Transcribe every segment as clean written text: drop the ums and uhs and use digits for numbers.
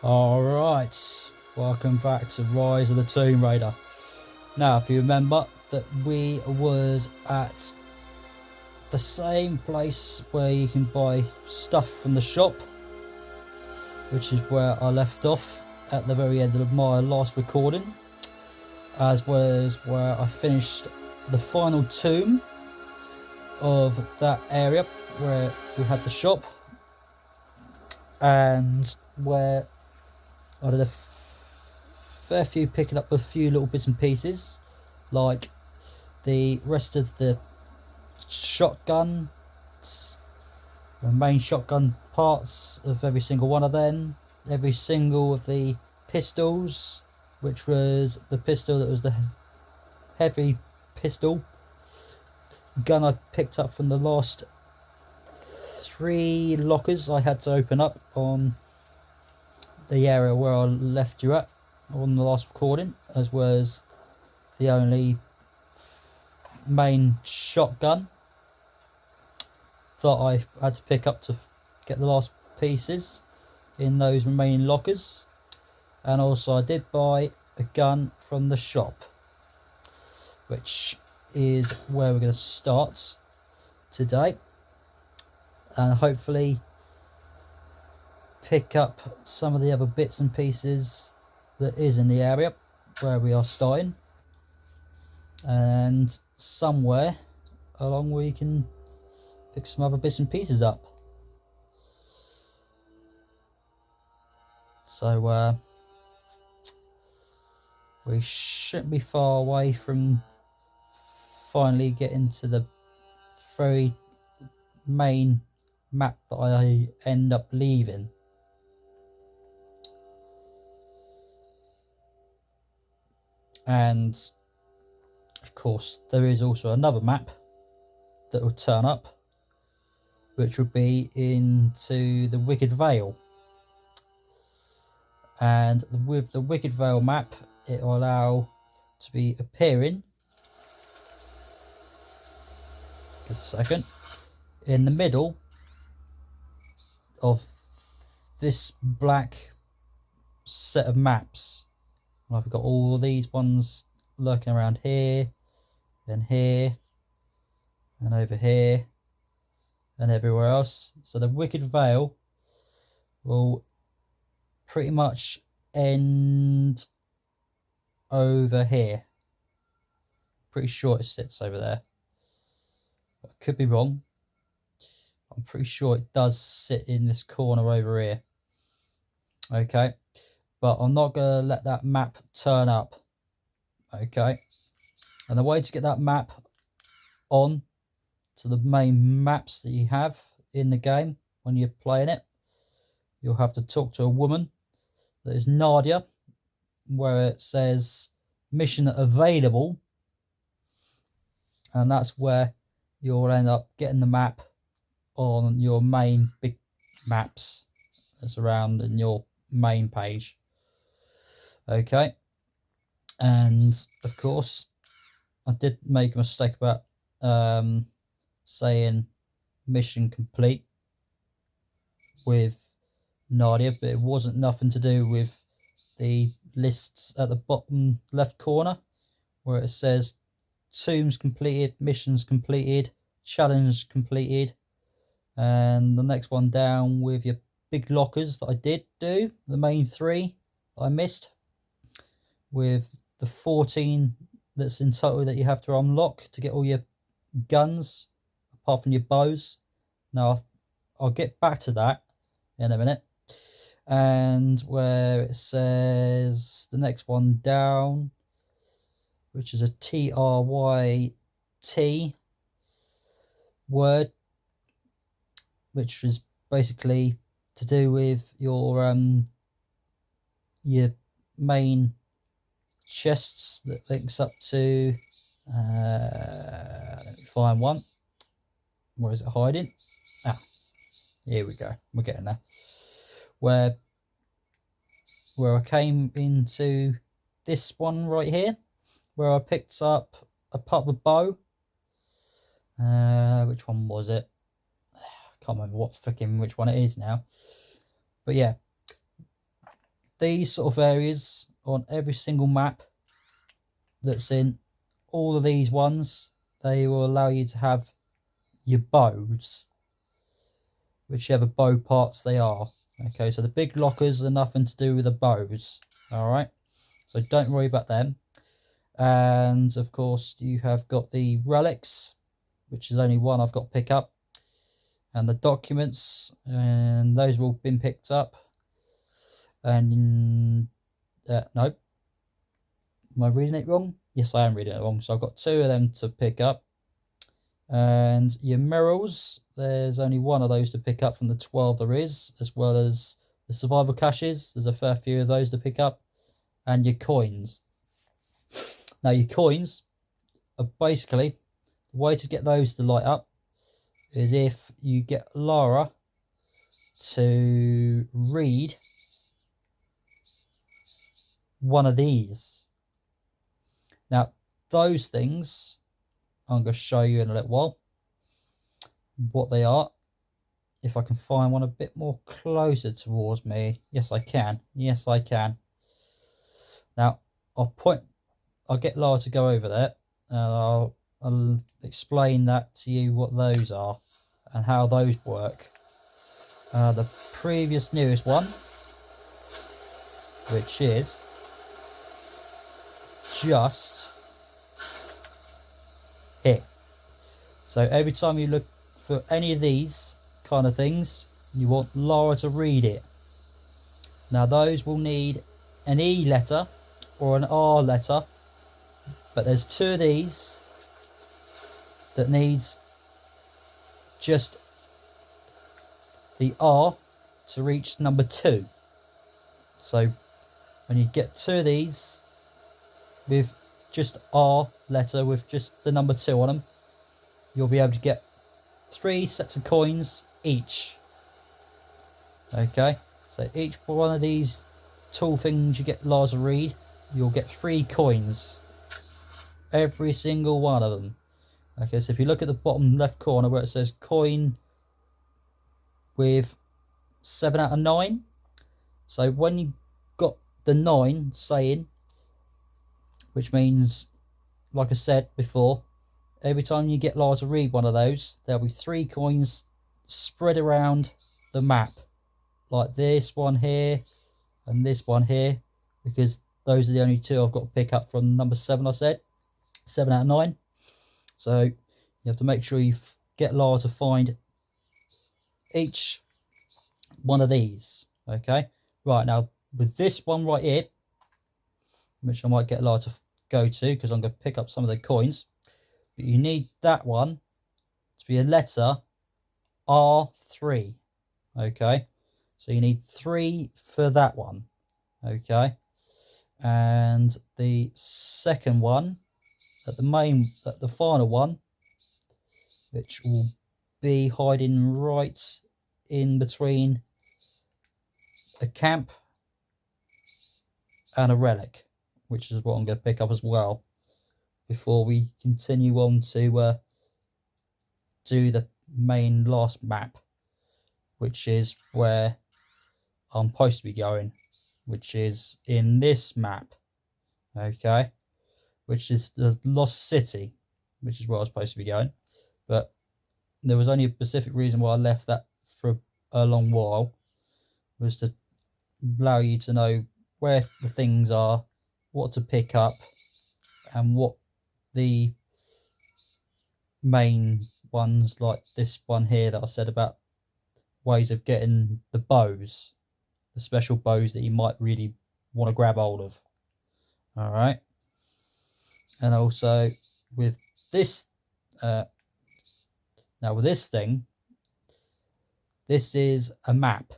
Alright, welcome back to Rise of the Tomb Raider. Now, if you remember that we was at the same place where you can buy stuff from the shop, which is where I left off at the very end of my last recording, as well as where I finished the final tomb of that area where we had the shop, and where I did a fair few picking up a few little bits and pieces, like the rest of the shotguns, the main shotgun parts of every single one of them, every single of the pistols, which was the pistol that was the heavy pistol gun I picked up from the last 3 lockers I had to open up on the area where I left you at on the last recording, as well as the only main shotgun that I had to pick up to get the last pieces in those remaining lockers. And also I did buy a gun from the shop, which is where we're going to start today, and hopefully pick up some of the other bits and pieces that is in the area where we are starting, and somewhere along we can pick some other bits and pieces up. So we shouldn't be far away from finally getting to the very main map that I end up leaving. And of course there is also another map that will turn up, which will be into the Wicked Vale. And with the Wicked Vale map, it will allow to be appearing, just a second, in the middle of this black set of maps. I've got all these ones lurking around here, and over here, and everywhere else. So the Wicked Vale will pretty much end over here. Pretty sure it sits over there. I could be wrong. I'm pretty sure it does sit in this corner over here. Okay, but I'm not going to let that map turn up. Okay, and the way to get that map on to the main maps that you have in the game when you're playing it, you'll have to talk to a woman that is Nadia, where it says mission available, and that's where you'll end up getting the map on your main big maps that's around in your main page. Okay, and of course I did make a mistake about saying mission complete with Nadia, but it wasn't nothing to do with the lists at the bottom left corner where it says tombs completed, missions completed, challenge completed, and the next one down with your big lockers that I did do, the main 3 that I missed, with the 14 that's in total that you have to unlock to get all your guns apart from your bows. Now I'll get back to that in a minute. And where it says the next one down, which is a TRYT word, which is basically to do with your main chests that links up to let me find one. Where is it hiding? Here we go, we're getting there. Where I came into this one right here, where I picked up a part of a bow. Which one was it? I can't remember which one it is now. But yeah, these sort of areas on every single map that's in all of these ones, they will allow you to have your bows, whichever bow parts they are. Okay, so the big lockers are nothing to do with the bows. All right, so don't worry about them. And of course, you have got the relics, which is only one I've got to pick up, and the documents, and those have all been picked up. And nope, am I reading it wrong? Yes, I am reading it wrong. So I've got 2 of them to pick up. And your mirrors, there's only 1 of those to pick up from the 12 there is, as well as the survival caches. There's a fair few of those to pick up. And your coins. Now your coins are basically, the way to get those to light up is if you get Lara to read one of these. Now those things I'm going to show you in a little while what they are. If I can find one a bit more closer towards me. Yes, I can. Yes, I can. Now I'll get Lara to go over there, and I'll explain that to you, what those are and how those work. The previous newest one, which is just here. So every time you look for any of these kind of things, you want Lara to read it. Now those will need an E letter or an R letter, but there's 2 of these that needs just the R to reach number 2. So when you get 2 of these with just R letter with just the number 2 on them, you'll be able to get 3 sets of coins each. Okay, so each one of these tool things you get Lara to read, you'll get 3 coins. Every single one of them. Okay, so if you look at the bottom left corner where it says coin with 7 out of 9. So when you got the 9 saying, which means, like I said before, every time you get Lara to read one of those, there'll be 3 coins spread around the map. Like this one here and this one here, because those are the only 2 I've got to pick up from number 7 I said. 7 out of 9. So you have to make sure you get Lara to find each one of these. Okay, right, now with this one right here, which I might get Lara to go to because I'm going to pick up some of the coins, but you need that one to be a letter R3. Okay, so you need 3 for that one. Okay, and the second one, at the final one, which will be hiding right in between a camp and a relic, which is what I'm going to pick up as well before we continue on to do the main last map, which is where I'm supposed to be going, which is in this map. Okay, which is the Lost City, which is where I was supposed to be going. But there was only a specific reason why I left that for a long while, was to allow you to know where the things are, what to pick up, and what the main ones, like this one here that I said about ways of getting the bows, the special bows that you might really want to grab hold of. All right. And also with this, now with this thing, this is a map.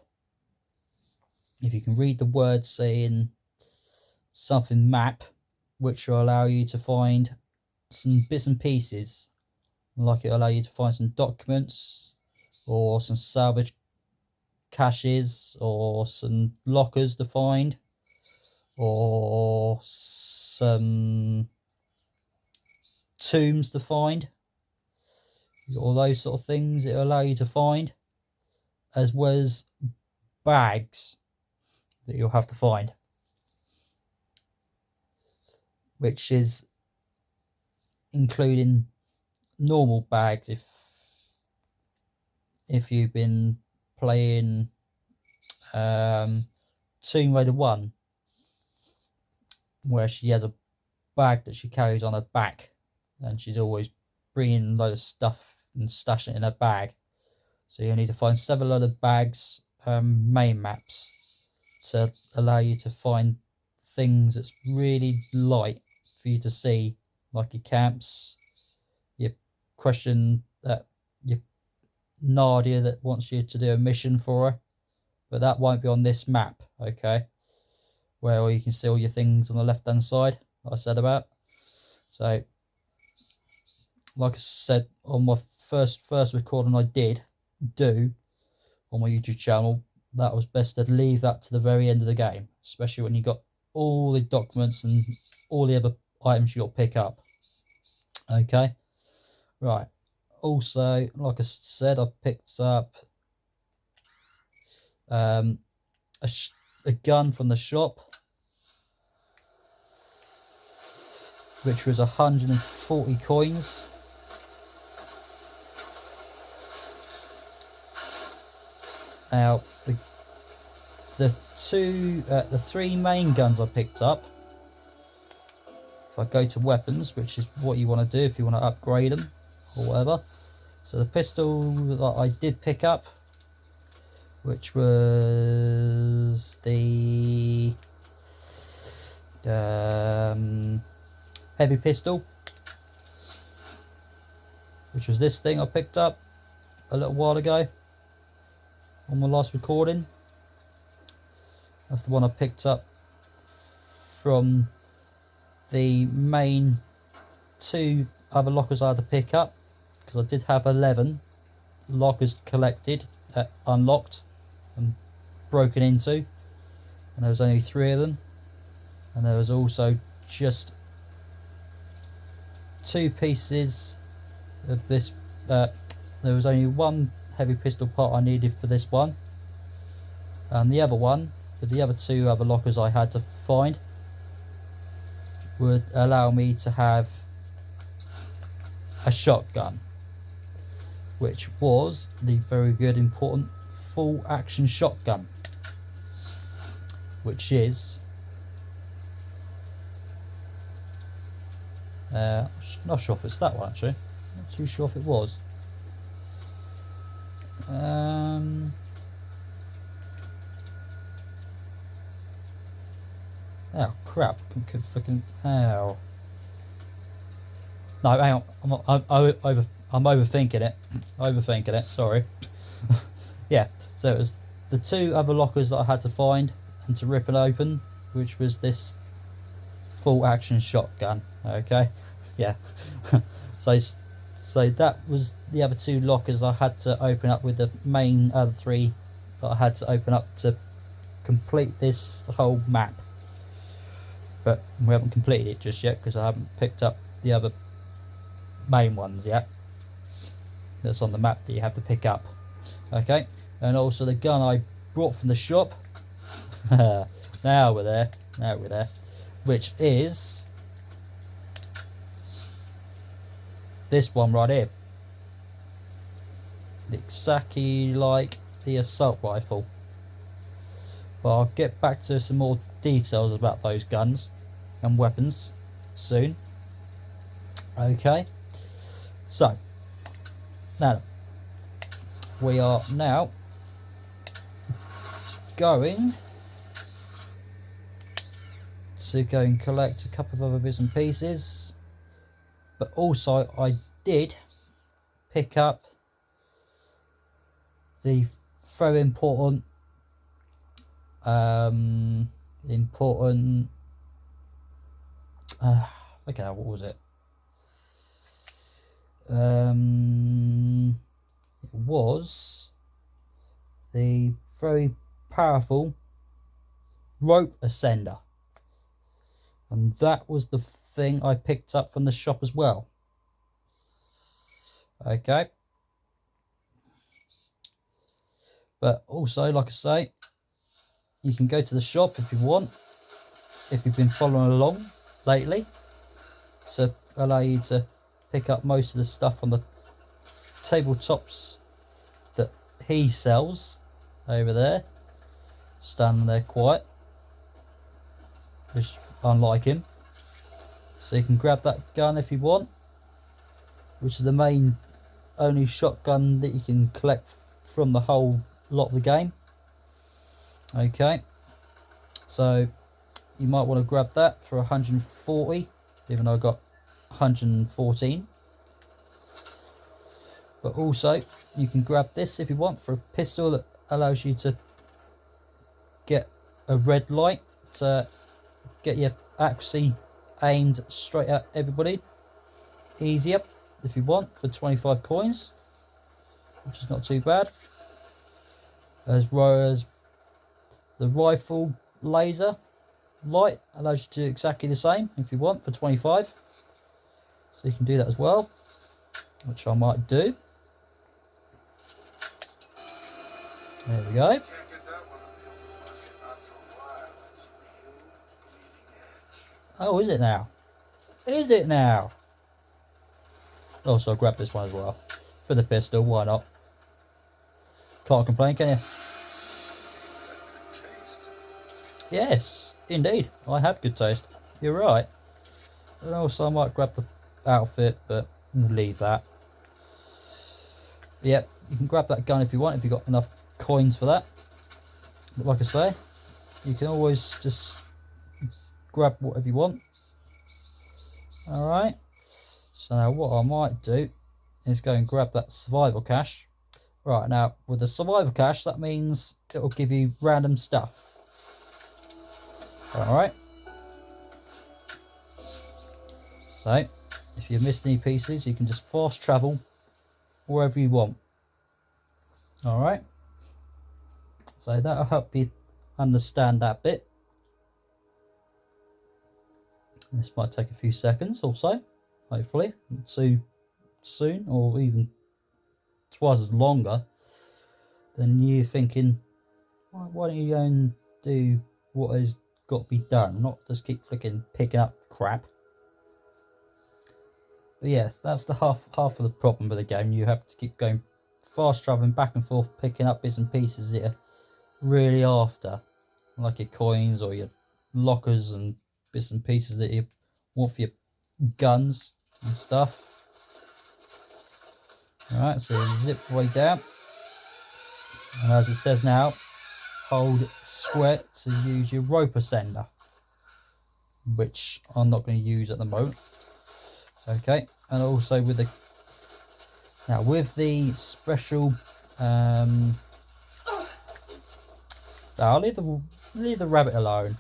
If you can read the words saying something map, which will allow you to find some bits and pieces, like it'll allow you to find some documents or some salvage caches or some lockers to find or some tombs to find, all those sort of things it'll allow you to find, as well as bags. that you'll have to find, which is including normal bags if you've been playing Tomb Raider 1, where she has a bag that she carries on her back, and she's always bringing a load of stuff and stashing it in her bag. So you need to find several other bags, main maps, to allow you to find things that's really light for you to see, like your camps, your question that your Nadia that wants you to do a mission for her, but that won't be on this map, okay? Where you can see all your things on the left hand side that I said about. So like I said on my first recording I did do on my YouTube channel, that was best to leave that to the very end of the game, especially when you got all the documents and all the other items you got to pick up. Okay, right. Also, like I said, I picked up a gun from the shop, which was 140 coins. Now, the three main guns I picked up, if I go to weapons, which is what you want to do if you want to upgrade them or whatever. So the pistol that I did pick up, which was the heavy pistol, which was this thing I picked up a little while ago on my last recording. That's the one I picked up from the main two other lockers I had to pick up, because I did have 11 lockers collected, unlocked and broken into, and there was only 3 of them. And there was also just 2 pieces of this. There was only 1 heavy pistol part I needed for this one, and the other one, with the other 2 other lockers I had to find, would allow me to have a shotgun, which was the very good important full action shotgun, which is not sure if it's that one actually, not too sure if it was. Oh crap! Fucking hell! No, hang on. I'm overthinking it. Overthinking it. Sorry. Yeah. So it was the 2 other lockers that I had to find and to rip it open, which was this full action shotgun. Okay. Yeah. So that was the other 2 lockers I had to open up, with the main other 3 that I had to open up to complete this whole map. But we haven't completed it just yet, because I haven't picked up the other main ones yet. That's on the map that you have to pick up. Okay, and also the gun I brought from the shop. Now we're there. Now we're there. Which is this one right here. Exactly like the assault rifle. But I'll get back to some more details about those guns and weapons soon. Okay, so now we are now going to go and collect a couple of other bits and pieces, but also I did pick up the very important okay, what was it? It was the very powerful rope ascender, and that was the thing I picked up from the shop as well. Okay, but also, like I say, you can go to the shop if you want, if you've been following along lately, to allow you to pick up most of the stuff on the tabletops that he sells over there, standing there quiet, which unlike him. So you can grab that gun if you want, which is the main only shotgun that you can collect from the whole lot of the game. Okay, so you might want to grab that for 140, even though I got 114. But also you can grab this if you want for a pistol that allows you to get a red light to get your accuracy aimed straight at everybody easier if you want, for 25 coins, which is not too bad. As well as the rifle laser light allows you to do exactly the same if you want, for 25. So you can do that as well, which I might do. There we go. Oh, is it now? Is it now? Oh, so I'll grab this one as well. For the pistol, why not? Can't complain, can you? Yes, indeed. I have good taste. You're right. And also I might grab the outfit, but we'll leave that. Yep, you can grab that gun if you want, if you've got enough coins for that. But like I say, you can always just grab whatever you want. Alright. So now what I might do is go and grab that survival cache. Right, now with the survival cache, that means it will give you random stuff. Alright. So, if you've missed any pieces, you can just fast travel wherever you want. Alright. So that'll help you understand that bit. This might take a few seconds or so, hopefully. Not too soon, or even twice as longer than you thinking, why don't you go and do what has got to be done, not just keep picking up crap. But yes, that's the half of the problem with the game. You have to keep going fast traveling back and forth, picking up bits and pieces that you're really after, like your coins or your lockers and bits and pieces that you want for your guns and stuff. Alright, so zip way down, and as it says now, hold square to use your rope ascender, which I'm not going to use at the moment. Okay, and also with the special I'll leave the rabbit alone.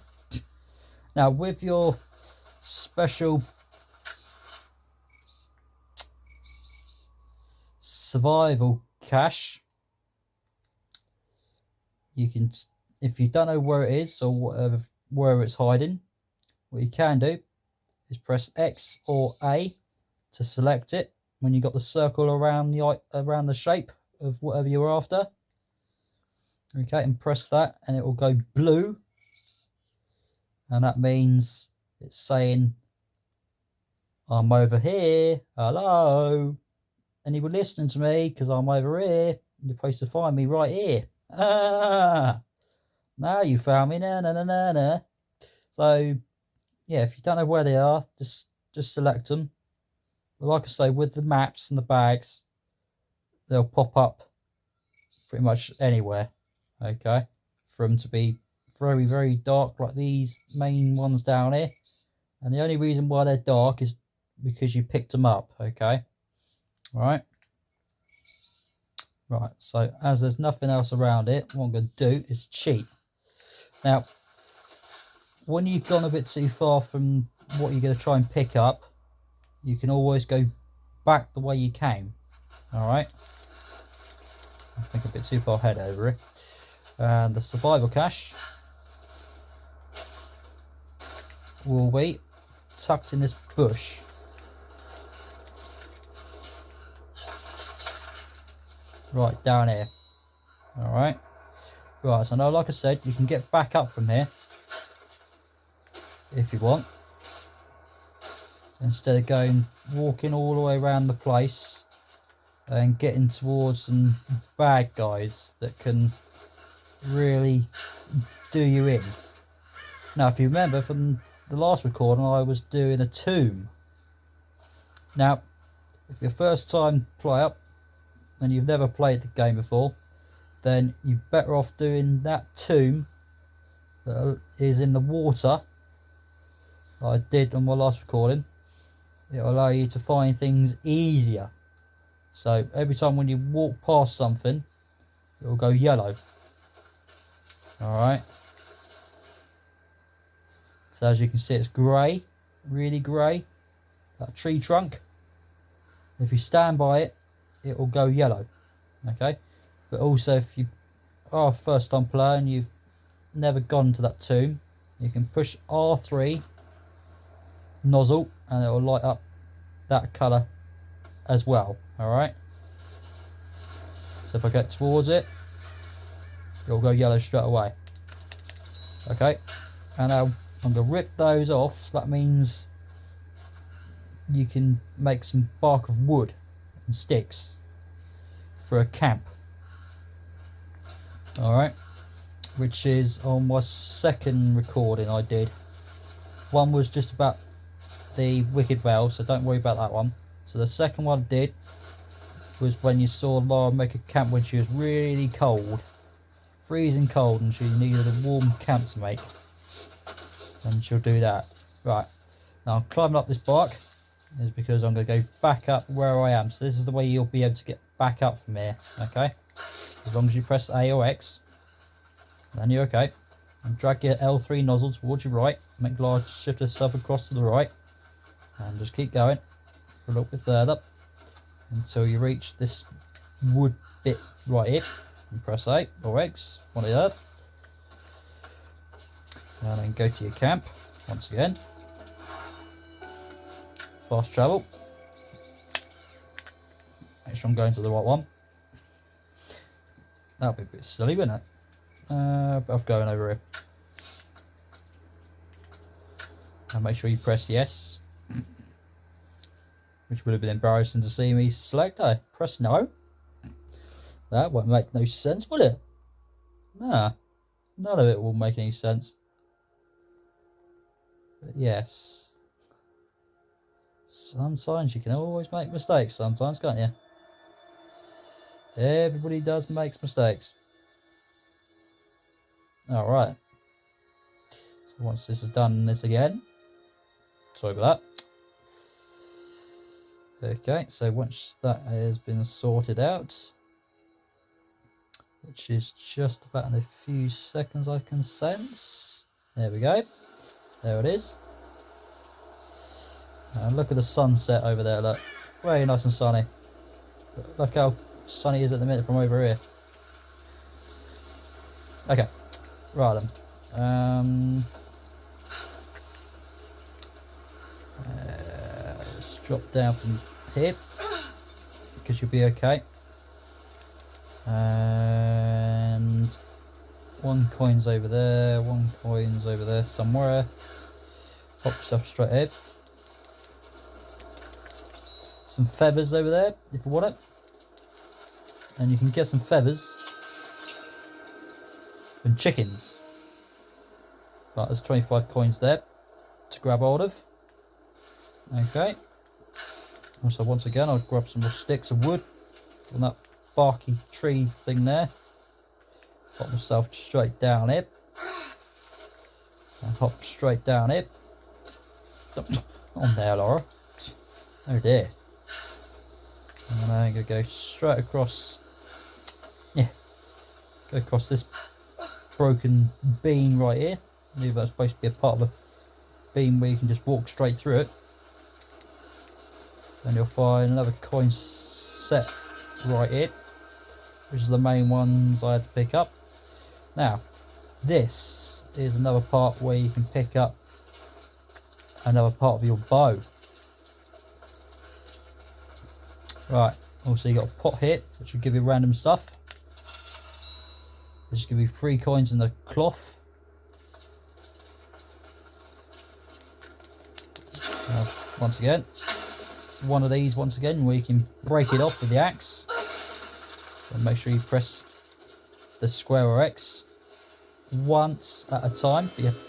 Now with your special survival cache, you can, if you don't know where it is or whatever, where it's hiding, what you can do is press X or A to select it when you got the circle around the shape of whatever you're after. Okay, and press that and it will go blue, and that means it's saying, I'm over here, hello, anybody listening to me, because I'm over here, you're supposed to find me right here. Now you found me, na. So yeah, if you don't know where they are, just select them. But like I say, with the maps and the bags, they'll pop up pretty much anywhere. Okay, for them to be very, very dark like these main ones down here, and the only reason why they're dark is because you picked them up. Okay, right, so as there's nothing else around it, what I'm going to do is cheat. Now when you've gone a bit too far from what you're going to try and pick up, you can always go back the way you came. Alright, I think a bit too far ahead over here. And the survival cache will be tucked in this bush. Right down here. Alright, Right, so now, like I said, you can get back up from here if you want. Instead of walking all the way around the place and getting towards some bad guys that can really do you in. Now, if you remember from the last recording, I was doing a tomb. Now, if you're first time player and you've never played the game before, then you're better off doing that tomb that is in the water that I did on my last recording. It'll allow you to find things easier. So every time when you walk past something, it'll go yellow. Alright. So as you can see, it's grey, really grey. That tree trunk. If you stand by it, it will go yellow. Okay. But also, if you are a first time player and you've never gone to that tomb, you can push R3 nozzle and it will light up that colour as well. Alright. So if I get towards it, it will go yellow straight away. Okay. And now I'm going to rip those off. That means you can make some bark of wood and sticks for a camp. Alright, which is on my second recording I did. One was just about the Wicked Vale, so don't worry about that one. So the second one I did was when you saw Lara make a camp when she was really cold, freezing cold, and she needed a warm camp to make. And she'll do that. Right, now I'm climbing up this bark is because I'm going to go back up where I am. So this is the way you'll be able to get back up from here. Okay, as long as you press A or X, then you're okay. And drag your L3 nozzle towards your right. Make Lara shift herself across to the right, and just keep going for a little bit further until you reach this wood bit right here. And press A or X, one or the other. And then go to your camp once again. Fast travel. Make sure I'm going to the right one. That'll be a bit silly, wouldn't it? But I'm going over here. And make sure you press yes. Which would have been embarrassing to see me select. I press no. That won't make no sense, will it? Nah. None of it will make any sense. But yes. Sometimes you can always make mistakes sometimes, can't you? Everybody does make mistakes. Alright. So once this is done, this again. Sorry about that. Okay, so once that has been sorted out, which is just about in a few seconds I can sense. There we go. There it is. And look at the sunset over there, look. Very nice and sunny. Look how sunny it is at the minute from over here. Okay, right then. Let's drop down from here, because you'll be okay. And one coin's over there, one coin's over there somewhere. Pop yourself straight ahead. Some feathers over there if you want it, and you can get some feathers from chickens. Right, there's 25 coins there to grab hold of. Okay, so once again I'll grab some more sticks of wood from that barky tree thing there. Pop myself straight down here and hop straight down here. On there, Lara. Oh dear. And then I'm going to go straight across, go across this broken beam right here. I believe that's supposed to be a part of a beam where you can just walk straight through it. Then you'll find another coin set right here, which is the main ones I had to pick up. Now, this is another part where you can pick up another part of your bow. Right, also you got a pot here, which will give you random stuff. There's going to be 3 coins in the cloth. Once again, one of these once again where you can break it off with the axe. And make sure you press the square or X once at a time. But you have to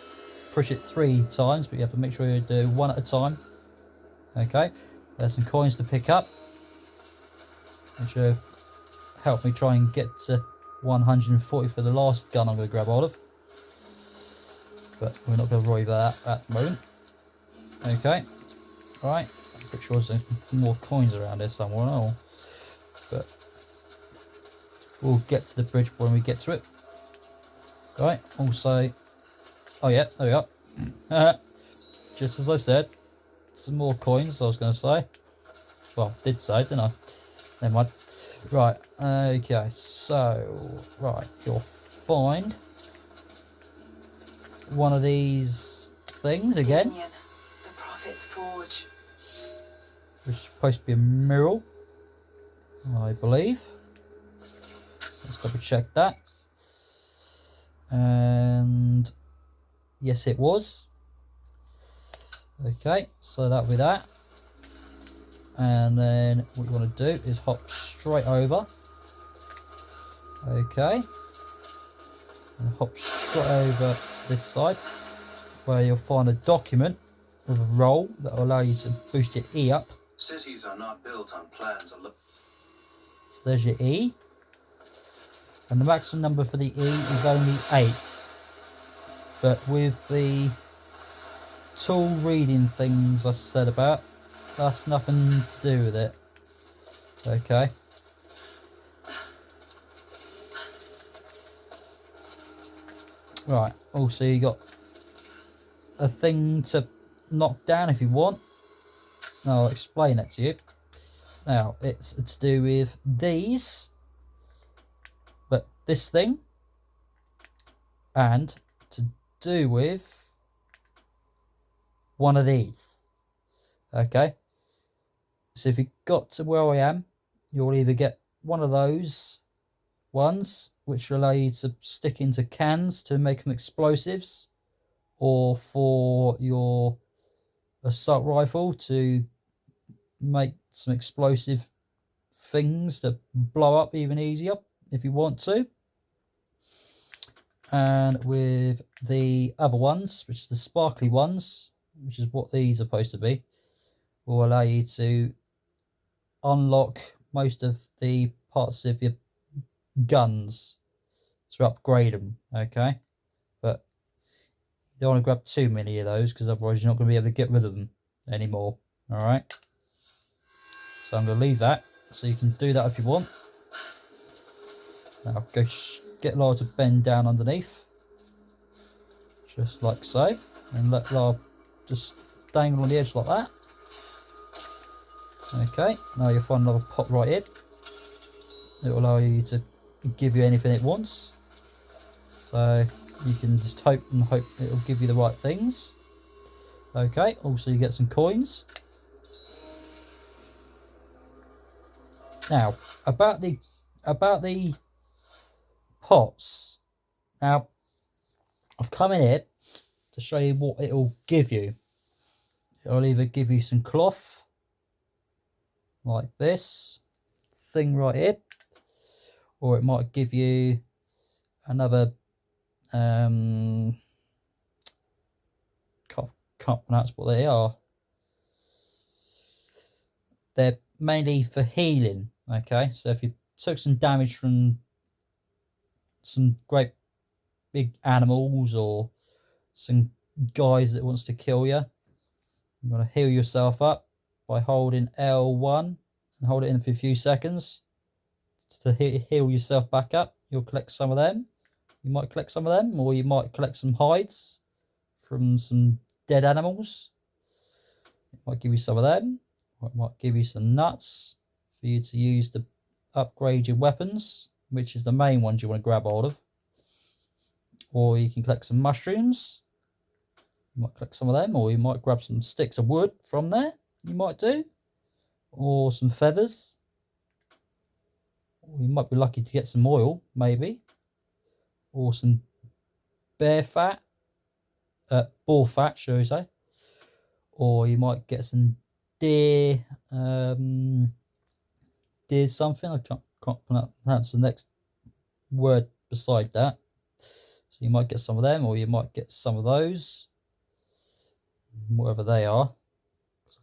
push it 3 times, but you have to make sure you do one at a time. Okay, there's some coins to pick up, which will help me try and get to 140 for the last gun I'm going to grab hold of. But we're not going to worry about that at the moment. Okay, right. I'm pretty sure there's more coins around here somewhere. No, but we'll get to the bridge when we get to it. Right. Also, oh yeah, there we are. Just as I said, some more coins. I was going to say. Well, did say, didn't I? Never mind. Right. Okay. So, right, you'll find one of these things again. Dominion, the Prophet's Forge. Which is supposed to be a mirror, I believe. Let's double check that. And yes, it was. Okay, so that'll be that. And then what you want to do is hop straight over. Okay. And hop straight over to this side, where you'll find a document with a roll that will allow you to boost your E up. Cities are not built on plans. So there's your E. And the maximum number for the E is only 8. But with the tool reading things I said about, that's nothing to do with it. Okay. Right. Also, you got a thing to knock down if you want. I'll explain it to you. Now, it's to do with these, but this thing, and to do with one of these. Okay. So if you got to where I am, you'll either get one of those ones, which will allow you to stick into cans to make them explosives, or for your assault rifle to make some explosive things to blow up even easier if you want to. And with the other ones, which is the sparkly ones, which is what these are supposed to be, will allow you to unlock most of the parts of your guns to upgrade them. Okay, but you don't want to grab too many of those, because otherwise you're not going to be able to get rid of them anymore. All right, so I'm going to leave that, so you can do that if you want. Now go get Lara to bend down underneath, just like so, and let Lara just dangle on the edge like that. Okay, now you'll find another pot right here. It will allow you to give you anything it wants. So you can just hope it will give you the right things. Okay, also you get some coins. Now, about the pots. Now, I've come in here to show you what it will give you. It'll either give you some cloth, like this thing right here, or it might give you another can't pronounce what they are. They're mainly for healing. Okay, so if you took some damage from some great big animals or some guys that wants to kill you, you want to heal yourself up by holding L1 and hold it in for a few seconds to heal yourself back up. You'll collect some of them. You might collect some of them, or you might collect some hides from some dead animals. It might give you some of them, or it might give you some nuts for you to use to upgrade your weapons, which is the main ones you want to grab hold of. Or you can collect some mushrooms. You might collect some of them, or you might grab some sticks of wood from there. You might do, or some feathers. Or you might be lucky to get some oil, maybe. or some boar fat, shall we say, or you might get some deer, deer something. I can't pronounce the next word beside that. So you might get some of them, or you might get some of those, whatever they are.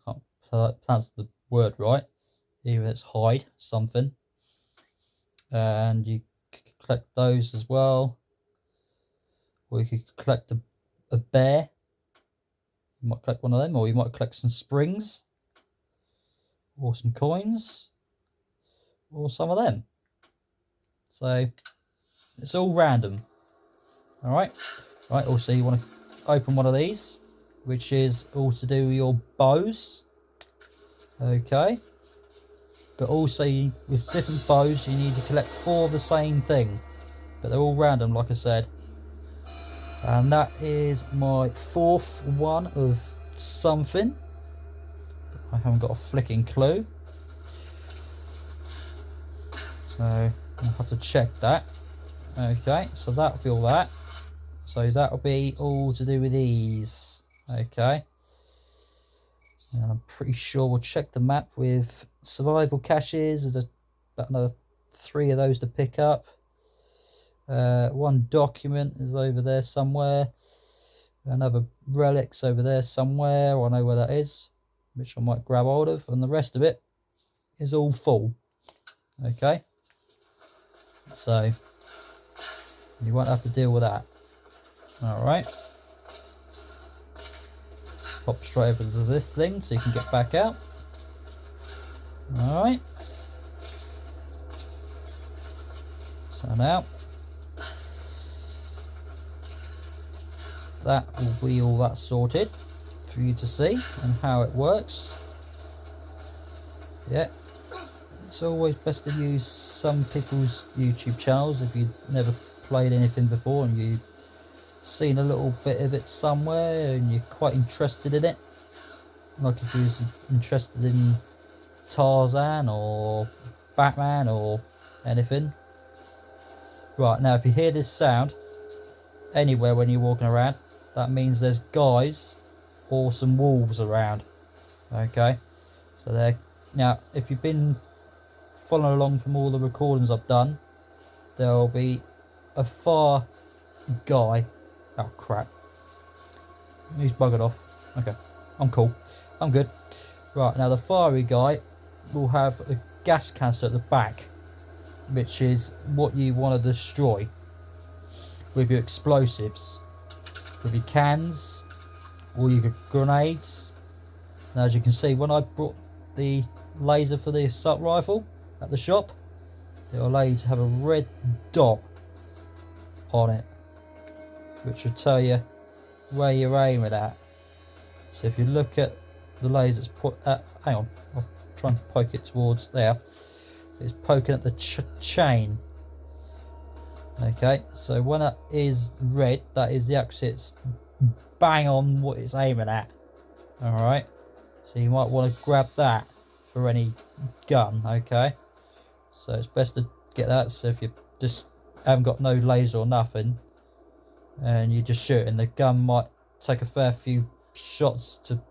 I can't pronounce the word right. Even it's hide something, and you collect those as well. Or you could collect a bear. You might collect one of them, or you might collect some springs, or some coins, or some of them. So it's all random. All right. Right. Also, you want to open one of these, which is all to do with your bows. Okay. But also, with different bows, you need to collect 4 of the same thing. But they're all random, like I said. And that is my 4th one of something. I haven't got a flicking clue. So I'll have to check that. Okay, so that'll be all that. So that'll be all to do with these. Okay. And I'm pretty sure we'll check the map with survival caches. There's about another 3 of those to pick up. 1 document is over there somewhere. Another relic's over there somewhere. I know where that is, which I might grab hold of. And the rest of it is all full. Okay. So you won't have to deal with that. Alright. Pop straight over to this thing so you can get back out. Alright. So now that will be all that sorted for you to see and how it works. Yeah. It's always best to use some people's YouTube channels if you've never played anything before and you've seen a little bit of it somewhere and you're quite interested in it. Like if you're interested in Tarzan or Batman or anything. Right, now if you hear this sound anywhere when you're walking around, that means there's guys or some wolves around. Okay, so there. Now if you've been following along from all the recordings I've done, there'll be a far guy. Oh crap, he's buggered off. Okay, I'm cool, I'm good. Right, now the fiery guy will have a gas canister at the back, which is what you want to destroy with your explosives, with your cans or your grenades. Now as you can see, when I brought the laser for the assault rifle at the shop, it'll allow you to have a red dot on it, which will tell you where you're aiming at. So if you look at the laser, hang on, I'll try and poke it towards there. It's poking at the chain. Okay, so when it is red, that is the axis. It's bang on what it's aiming at. Alright, so you might want to grab that for any gun. Okay, so it's best to get that. So if you just haven't got no laser or nothing and you just shoot, and the gun might take a fair few shots to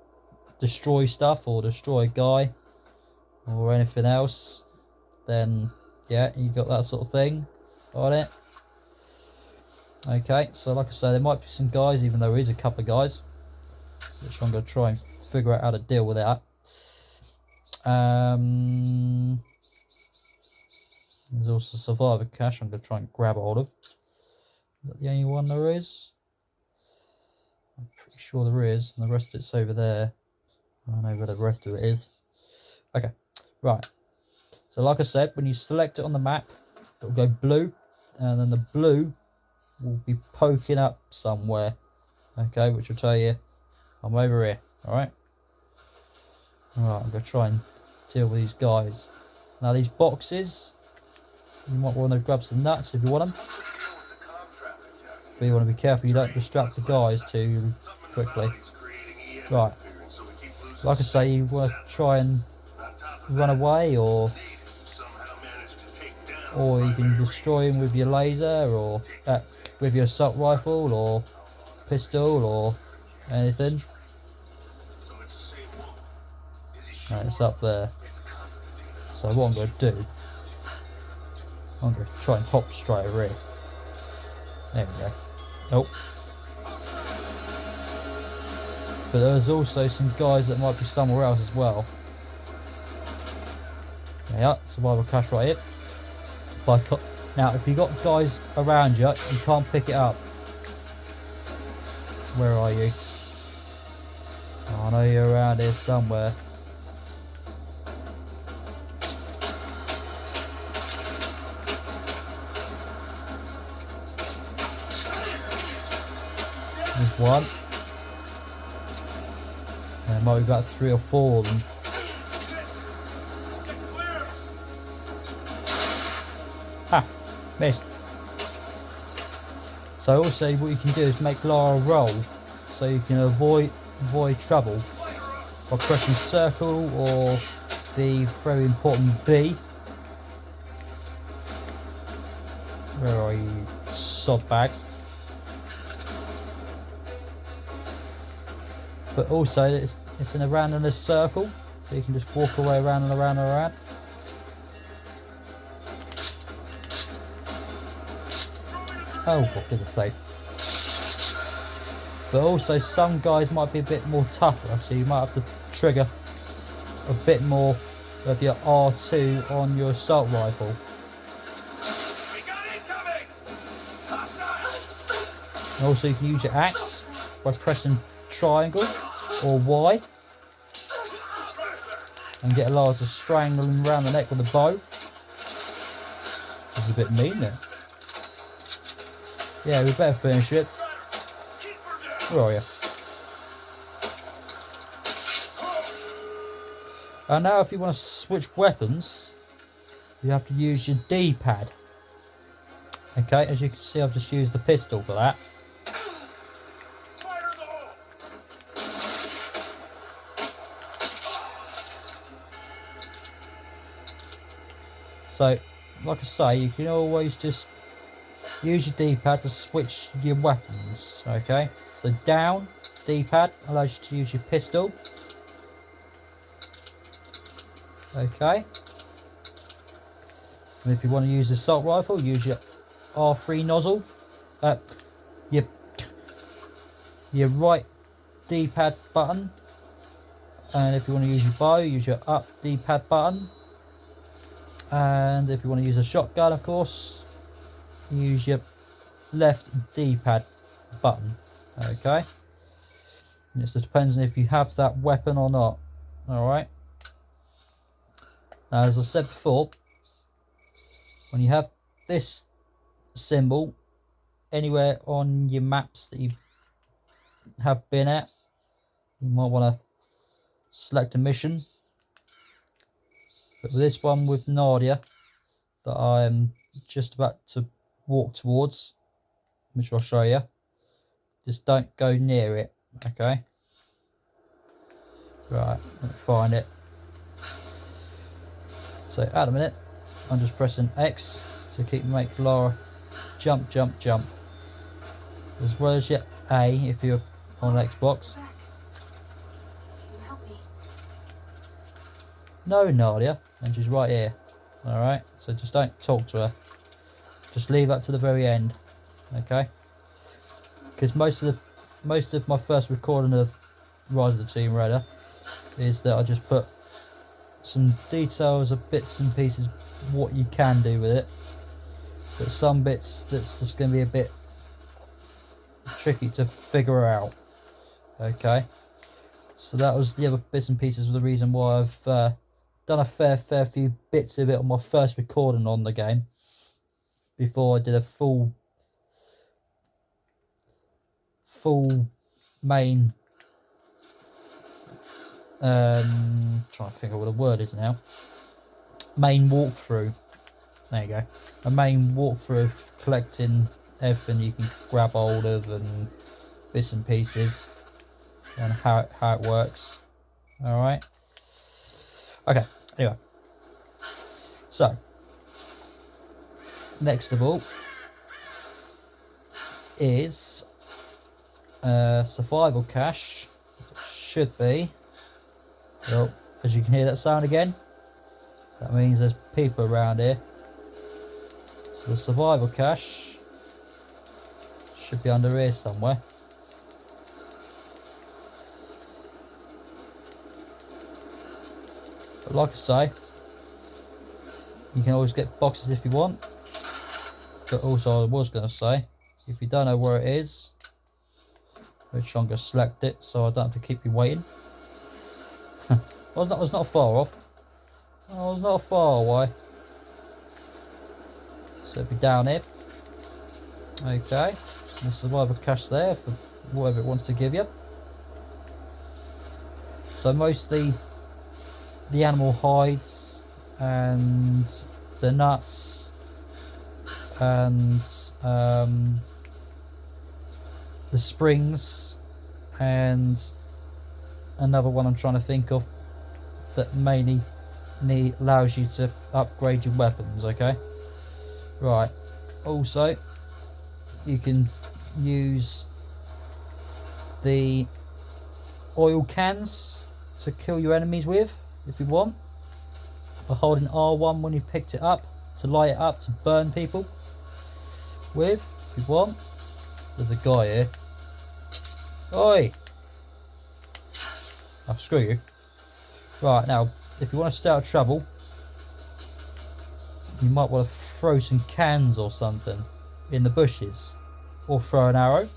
destroy stuff or destroy a guy or anything else, then yeah, you got that sort of thing on it. Okay, so like I say, there might be some guys, even though there is a couple of guys, which I'm going to try and figure out how to deal with that. There's also survivor cache I'm going to try and grab a hold of. Is that the only one there is? I'm pretty sure there is, and the rest of it's over there. I know where the rest of it is. Okay, right. So like I said, when you select it on the map, it'll go blue, and then the blue will be poking up somewhere. Okay, which will tell you I'm over here. Alright. Alright, I'm going to try and deal with these guys. Now these boxes, you might want to grab some nuts if you want them. But you want to be careful you don't distract the guys too quickly. Right. Like I say, you want to try and run away or or you can destroy him with your laser, or with your assault rifle or pistol or anything. Right, it's up there. So what I'm going to do, I'm going to try and hop straight over here. There we go. Oh. But there's also some guys that might be somewhere else as well. Yeah, survival cache right here. Now, if you've got guys around you, you can't pick it up. Where are you? Oh, I know you're around here somewhere. There's one. There might be about 3 or 4 of them. Ha! Missed. So also what you can do is make Lara roll, so you can avoid trouble by pressing circle or the very important B. Where are you, sod bag? But also it's in a randomness circle, so you can just walk away around and around and around. Oh, what did I say? But also some guys might be a bit more tougher, so you might have to trigger a bit more of your R2 on your assault rifle. And also you can use your axe by pressing triangle or Y and get a lot to strangle him around the neck with a bow. It's a bit mean there. Yeah, we better finish it. Where are you? And now if you want to switch weapons, you have to use your D-pad. Okay, as you can see, I've just used the pistol for that. So, like I say, you can always just use your D-pad to switch your weapons, okay? So down, D-pad allows you to use your pistol. Okay. And if you want to use the assault rifle, use your R3 nozzle. Your right D-pad button. And if you want to use your bow, use your up D-pad button. And if you want to use a shotgun, of course, use your left D-pad button. Okay. And it just depends on if you have that weapon or not. Alright. Now, as I said before, when you have this symbol anywhere on your maps that you have been at, you might want to select a mission. But with this one with Nadia that I am just about to walk towards, which I'll show you, just don't go near it, okay? Right, let me find it. So at the minute, I'm just pressing X to make Lara jump, jump, jump. As well as your A if you're on Xbox. Can you help me? No, Nadia, and she's right here. Alright, so just don't talk to her. Just leave that to the very end. Okay? Because most of my first recording of Rise of the Tomb Raider is that I just put some details of bits and pieces what you can do with it, but some bits that's just going to be a bit tricky to figure out. Okay, so that was the other bits and pieces of the reason why I've done a fair few bits of it on my first recording on the game before I did a full main trying to figure out what the word is now. Main walkthrough. There you go. A main walkthrough of collecting everything you can grab hold of and bits and pieces and how it works. All right. Okay. Anyway. So next of all is survival cache. Should be. Well, as you can hear that sound again, that means there's people around here. So the survival cache should be under here somewhere. But like I say, you can always get boxes if you want. But also I was going to say, if you don't know where it is, which I'm going to select it so I don't have to keep you waiting. I was not far off. I was not far away. So it'll be down here. Okay. And survival cache there for whatever it wants to give you. So mostly the animal hides and the nuts and the springs and another one I'm trying to think of that mainly allows you to upgrade your weapons. Okay, right. Also, you can use the oil cans to kill your enemies with if you want, by holding R1 when you picked it up to light it up to burn people with if you want. There's a guy here. Oi! Oh, screw you. Right, now, if you want to stay out of trouble, you might want to throw some cans or something in the bushes. Or throw an arrow.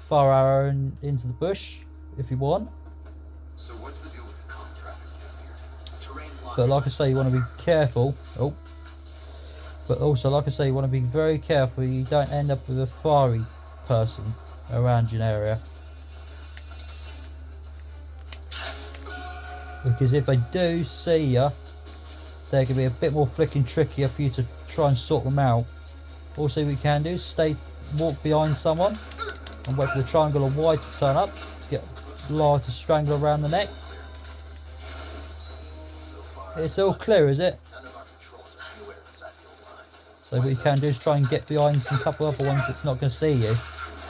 Fire arrow into the bush if you want. So what's the deal with the comm traffic down here? Terrain blocks. But like I say, you want to be careful. Oh. But also, like I say, you want to be very careful you don't end up with a fiery person around your area. Because if they do see you, they're going to be a bit more flicking trickier for you to try and sort them out. Also, what you can do is walk behind someone and wait for the triangle or Y to turn up to get Lara to strangle around the neck. So far, It's all clear, is it? none of our patrols are anywhere inside the old line. So what you can do is try and get behind some couple other ones that's not going to see you.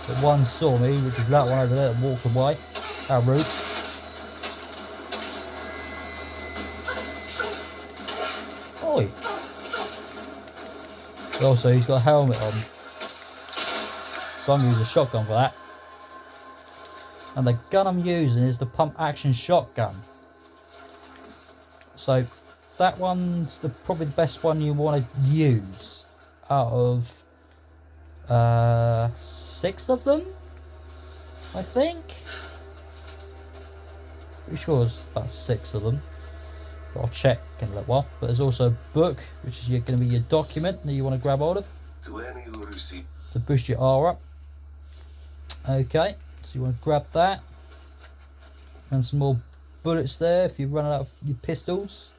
But one saw me, which is that one over there that walked away. How rude. Oi. Also, he's got a helmet on. So I'm going to use a shotgun for that. And the gun I'm using is the pump action shotgun. So that one's probably the best one you want to use out of 6 of them, I think. Pretty sure it's about 6 of them. But I'll check in a little while. But there's also a book, which is going to be your document that you want to grab hold of To any who receive to boost your R up. Okay, so you want to grab that. And some more bullets there if you're running out of your pistols.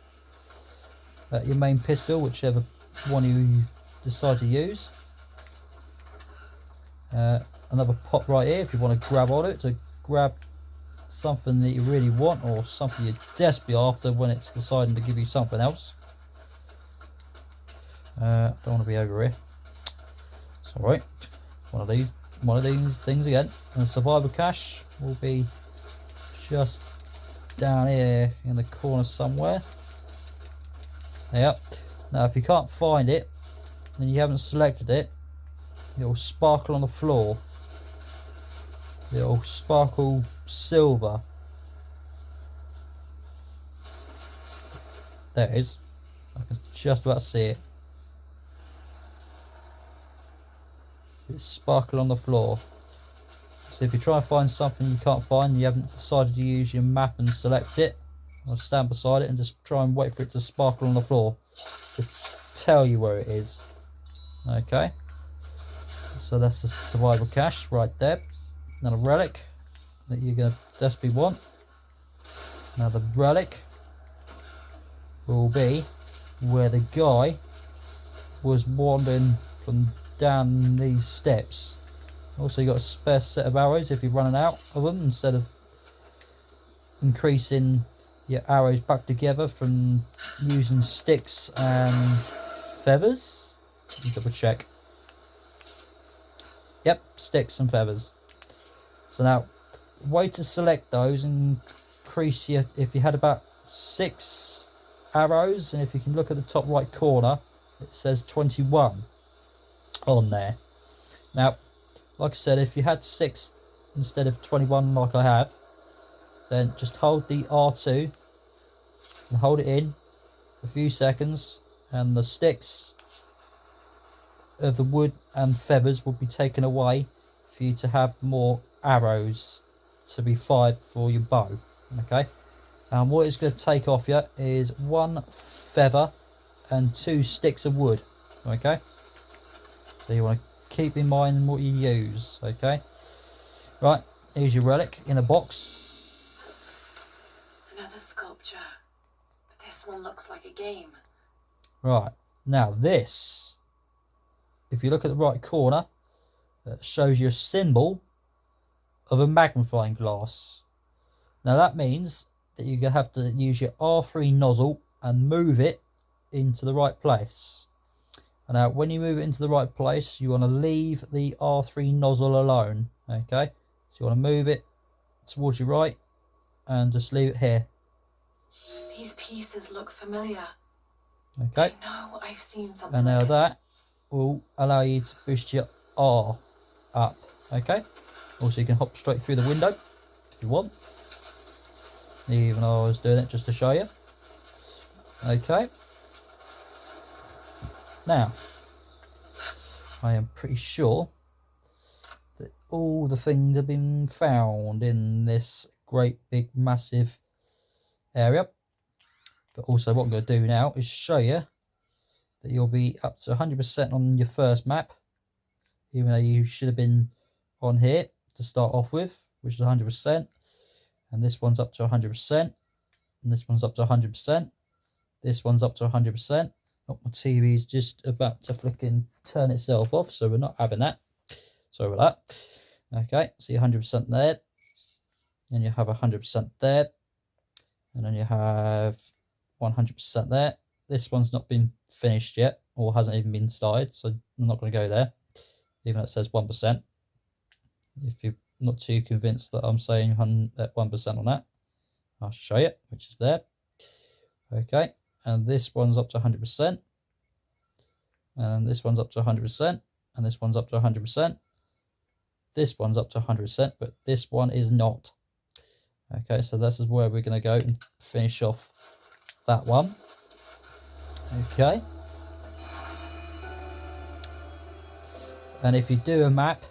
Your main pistol, whichever one you decide to use. Another pot right here if you want to grab hold of it. To grab something that you really want or something you're desperately after when it's deciding to give you something else. Don't want to be over here. It's alright. One of these things again. And the survival cache will be just down here in the corner somewhere. Yep. Now if you can't find it and you haven't selected it, it'll sparkle on the floor. It'll sparkle silver. There it is. I can just about see it. It's sparkle on the floor. So if you try and find something you can't find and you haven't decided to use your map and select it, I'll stand beside it and just try and wait for it to sparkle on the floor to tell you where it is. Okay. So that's the survival cache right there. Now a relic that you're going to desperately want. Now the relic will be where the guy was wandering from down these steps. Also you got a spare set of arrows if you're running out of them, instead of increasing your arrows back together from using sticks and feathers. Let me double check. Yep, sticks and feathers. So now, way to select those and increase your, if you had about 6 arrows, and if you can look at the top right corner, it says 21 on there. Now, like I said, if you had 6 instead of 21 like I have, then just hold the R2 and hold it in a few seconds, and the sticks of the wood and feathers will be taken away for you to have more arrows to be fired for your bow. Okay, and what it's going to take off you is 1 feather and 2 sticks of wood. Okay, so you want to keep in mind what you use. Okay, right, here's your relic in a box. Another sculpture. But this one looks like a game. Right, now this, if you look at the right corner, it shows you a symbol of a magnifying glass. Now that means that you're going to have to use your R3 nozzle and move it into the right place. And now when you move it into the right place, you want to leave the R3 nozzle alone. Okay, so you want to move it towards your right and just leave it here. These pieces look familiar. Okay, I know I've seen something and now like this. that will allow you to boost your R up. Okay, also you can hop straight through the window if you want, even though I was doing it just to show you. Okay, now I am pretty sure that all the things have been found in this great big massive area. But also what I'm going to do now is show you that you'll be up to 100% on your first map, even though you should have been on here to start off with, which is 100%. And this one's up to 100%. And this one's up to 100%. This one's up to 100%. Oh, my TV's just about to flicking turn itself off, so we're not having that. Sorry about that. Okay, so you're 100% there. And you have 100% there. And then you have 100% there. This one's not been finished yet, or hasn't even been started, so I'm not going to go there, even though it says 1%. If you're not too convinced that I'm saying 1% on that, I'll show you, which is there. Okay, and this one's up to 100%, and this one's up to 100%, and this one's up to 100%. This one's up to 100%, but this one is not. Okay, so this is where we're going to go and finish off that one. Okay, and if you do a map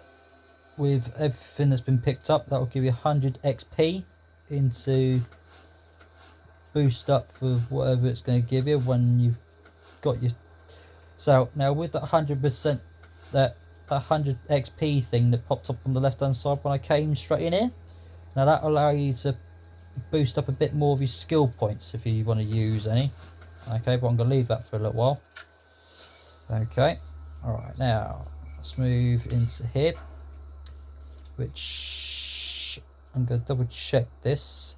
with everything that's been picked up, that will give you 100 XP into boost up for whatever it's going to give you when you've got your. So now with that 100%, that 100 XP thing that popped up on the left hand side when I came straight in here, now that will allow you to boost up a bit more of your skill points if you want to use any. Okay, but I'm going to leave that for a little while. Okay, alright, now let's move into here, which I'm going to double check this.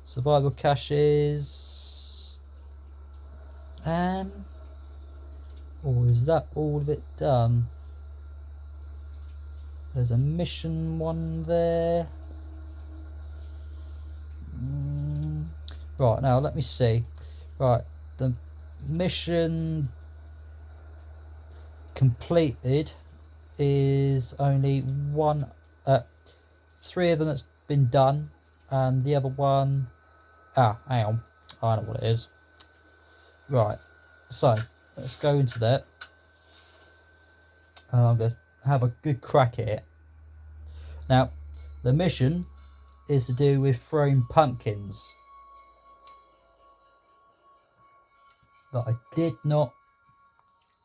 Survival caches. Or is that all of it done? There's a mission one there. Right, now let me see. Right, the mission completed is only one, 3 of them that's been done, and the other one, hang on, I know what it is. Right, so let's go into that. I'm going to have a good crack at it. Now, the mission is to do with throwing pumpkins that I did not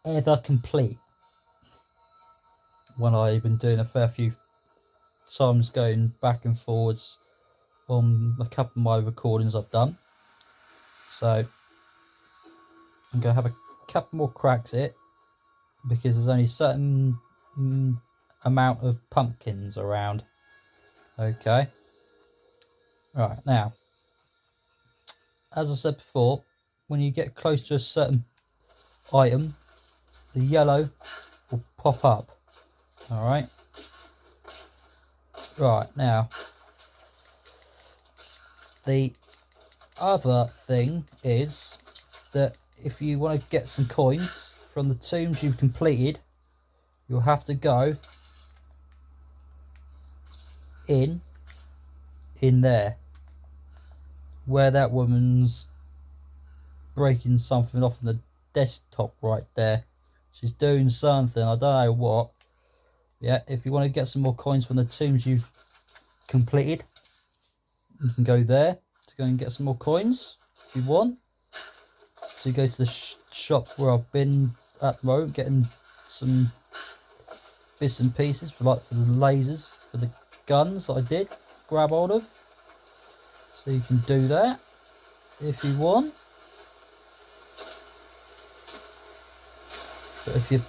ever complete when I've been doing a fair few times going back and forwards on a couple of my recordings I've done. So I'm going to have a couple more cracks at it because there's only a certain amount of pumpkins around. Okay. Right, now, as I said before, when you get close to a certain item, the yellow will pop up. Alright. Right, now the other thing is that if you want to get some coins from the tombs you've completed, you'll have to go in there where that woman's breaking something off the desktop right there. She's doing something, I don't know what. Yeah, if you want to get some more coins from the tombs you've completed, you can go there to go and get some more coins if you want. So you go to the shop where I've been at the moment, getting some bits and pieces for the lasers for the guns that I did grab hold of. So you can do that if you want. But if you're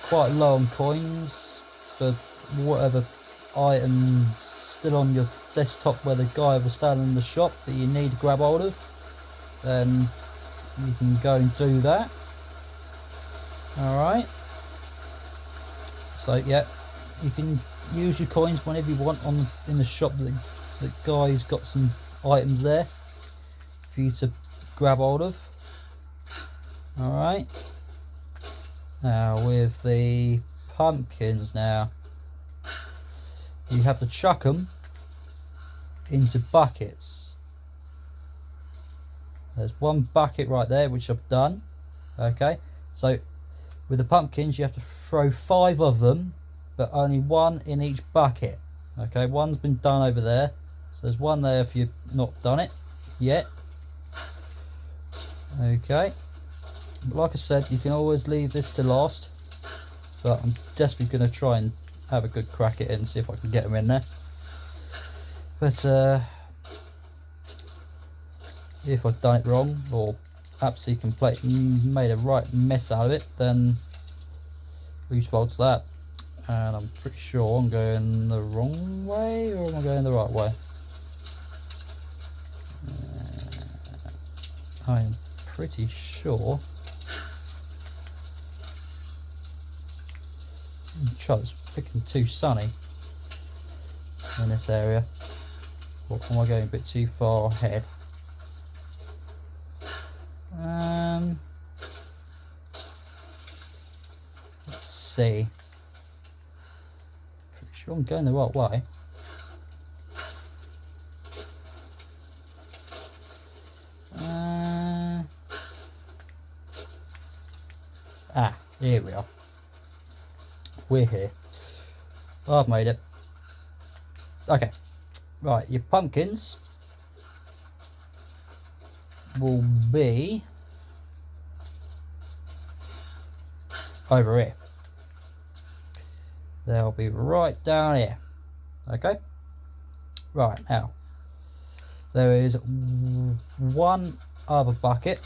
quite low on coins for whatever items still on your desktop where the guy was standing in the shop that you need to grab hold of, then you can go and do that. Alright. So yeah, you can use your coins whenever you want in the shop. The guy's got some items there for you to grab hold of. Alright. Now with the pumpkins now, you have to chuck them into buckets. There's one bucket right there which I've done. Okay, so with the pumpkins you have to throw 5 of them, but only 1 in each bucket. Okay, one's been done over there, so there's 1 there if you've not done it yet. Okay, but like I said, you can always leave this to last, but I'm desperately going to try and have a good crack at it and see if I can get them in there. But if I've done it wrong or absolutely completely made a right mess out of it, then whose fault's that? And I'm pretty sure I'm going the wrong way, or am I going the right way? I'm pretty sure. It's freaking too sunny in this area. Or am I going a bit too far ahead? Let's see. Pretty sure I'm going the right way. Here we are. We're here. I've made it. Okay. Right, your pumpkins will be over here. They'll be right down here. Okay. Right, now there is one other bucket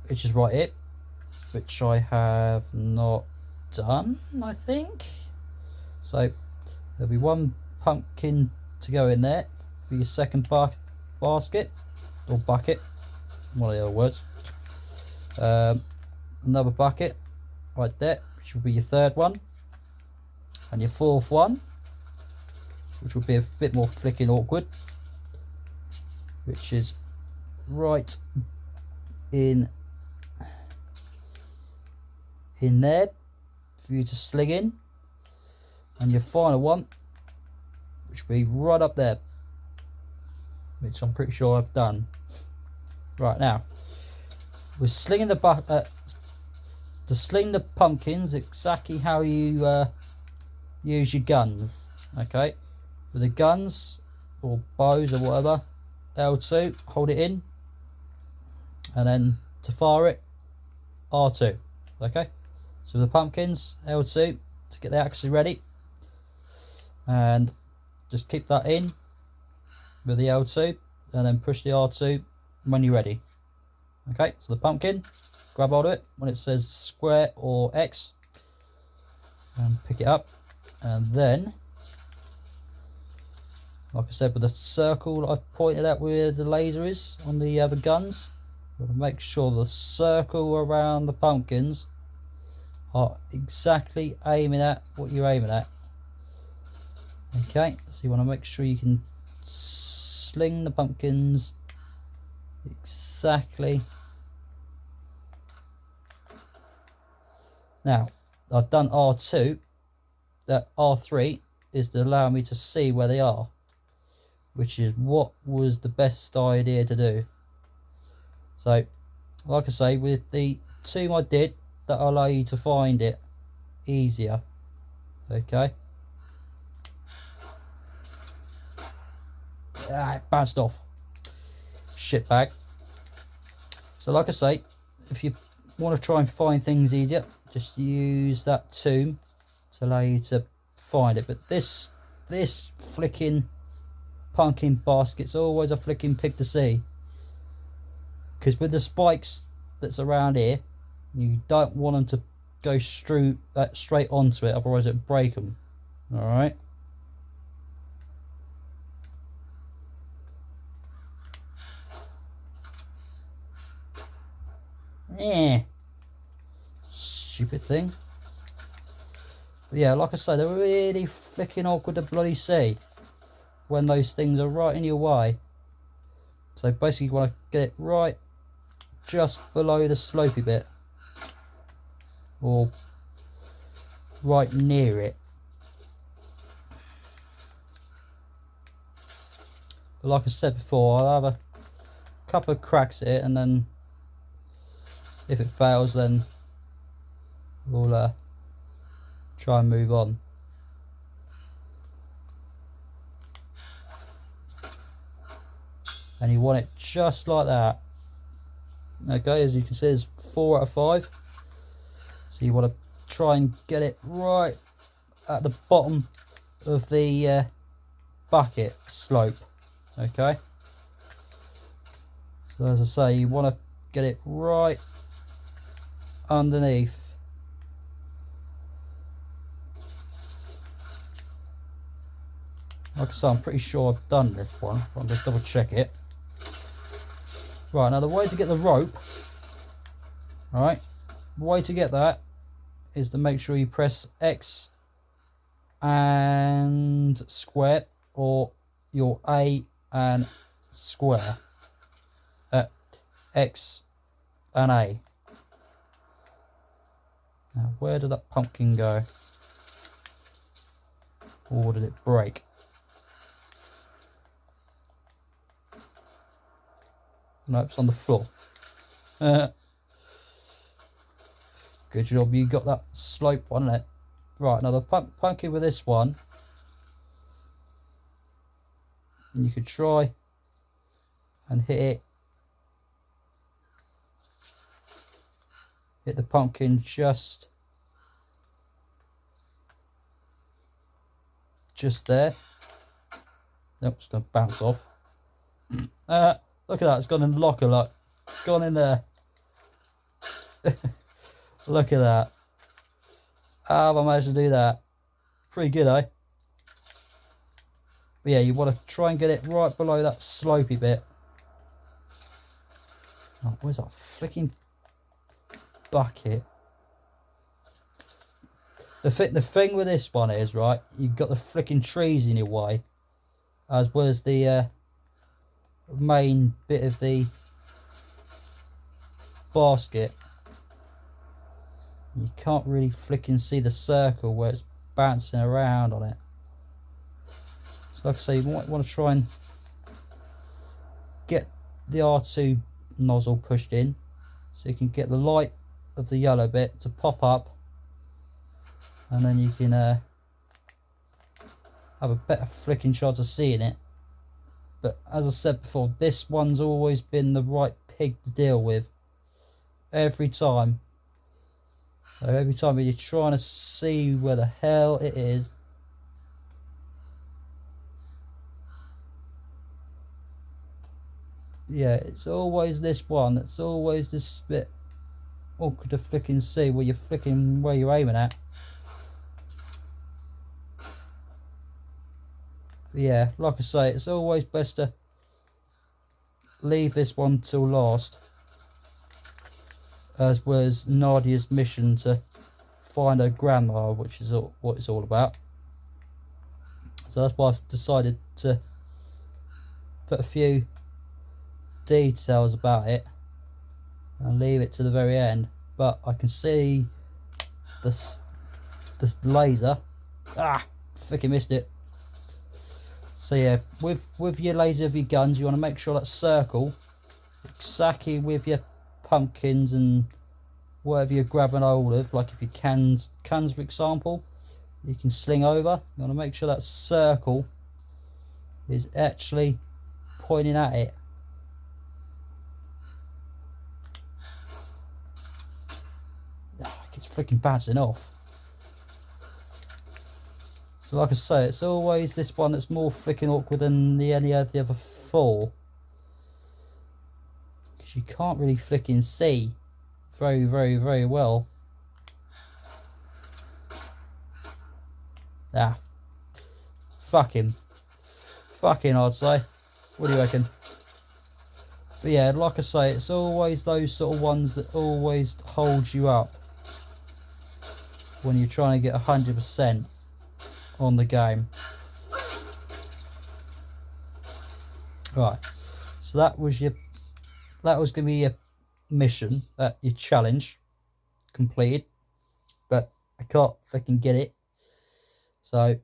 which is right here, which I have not done, I think. So there'll be 1 pumpkin to go in there for your second basket or bucket, one of the other words. Another bucket right there, which will be your 3rd one, and your 4th one, which will be a bit more flicking awkward, which is right in there for you to sling in, and your final one, which will be right up there, which I'm pretty sure I've done. Right, now we're slinging to sling the pumpkins exactly how you use your guns. Okay, with the guns or bows or whatever, L2, hold it in, and then to fire it, R2. Okay, so the pumpkins, L2 to get the axle ready, and just keep that in with the L2 and then push the R2 when you're ready. Okay, so the pumpkin, grab hold of it when it says square or X and pick it up, and then like I said, with the circle that I've pointed out where the laser is on the other guns, you've got to make sure the circle around the pumpkins are exactly aiming at what you're aiming at. Okay, so you want to make sure you can sling the pumpkins exactly. Now, I've done R2, that R3 is to allow me to see where they are, which is what was the best idea to do. So, like I say, with the tomb I did, that allow you to find it easier. Okay. Ah, it bounced off. Shitbag. So like I say, if you want to try and find things easier, just use that tomb to allow you to find it. But this flicking pumpkin basket's always a flicking pig to see, because with the spikes that's around here, you don't want them to go straight onto it, otherwise it'll break them. All right. Yeah. Stupid thing. But yeah, like I say, they're really flicking awkward to bloody see when those things are right in your way. So basically you want to get it right just below the slopey bit, or right near it. But like I said before, I'll have a couple of cracks at it, and then if it fails, then we'll try and move on. And you want it just like that. Okay, as you can see, there's 4 out of 5. So you want to try and get it right at the bottom of the bucket slope. Okay. So as I say, you want to get it right underneath. Like I say, I'm pretty sure I've done this one. I'm going to double check it. Right, now the way to get the rope, right, the way to get that is to make sure you press X and square, or your A and square. X and A. Now, where did that pumpkin go? Or did it break? No, it's on the floor. Good job, you got that slope one, isn't it? Right, now the pumpkin with this one, you could try and hit the pumpkin just there. Nope, it's going to bounce off. Look at that, it's gone in the locker, look. It's gone in there. Look at that. How have I managed to do that? Pretty good, eh? But yeah, you want to try and get it right below that slopey bit. Oh, where's that flicking bucket? The thing with this one is, right, you've got the flicking trees in your way, as well as the main bit of the basket. You can't really flicking see the circle where it's bouncing around on it. So like I say, you might want to try and get the R2 nozzle pushed in, so you can get the light of the yellow bit to pop up, and then you can have a better flicking chance of seeing it. But as I said before, this one's always been the right pig to deal with every time. So every time you're trying to see where the hell it is, yeah, it's always this one. It's always this bit awkward to flicking see where you're aiming at. But yeah, like I say, it's always best to leave this one till last, as was Nadia's mission to find her grandma, which is what it's all about. So that's why I've decided to put a few details about it and leave it to the very end. But I can see the laser. Freaking missed it. So yeah, with your laser of your guns, you want to make sure that circle exactly with your pumpkins and whatever you're grabbing hold of. Like if you cans for example, you can sling over. You want to make sure that circle is actually pointing at it. It keeps freaking bouncing off. So like I say, it's always this one that's more freaking awkward than any of the other four, because you can't really freaking see very, very, very well. Fucking I'd say. What do you reckon? But yeah, like I say, it's always those sort of ones that always hold you up when you're trying to get 100% on the game. Right, so that was going to be your mission, your challenge completed, but I can't freaking get it. So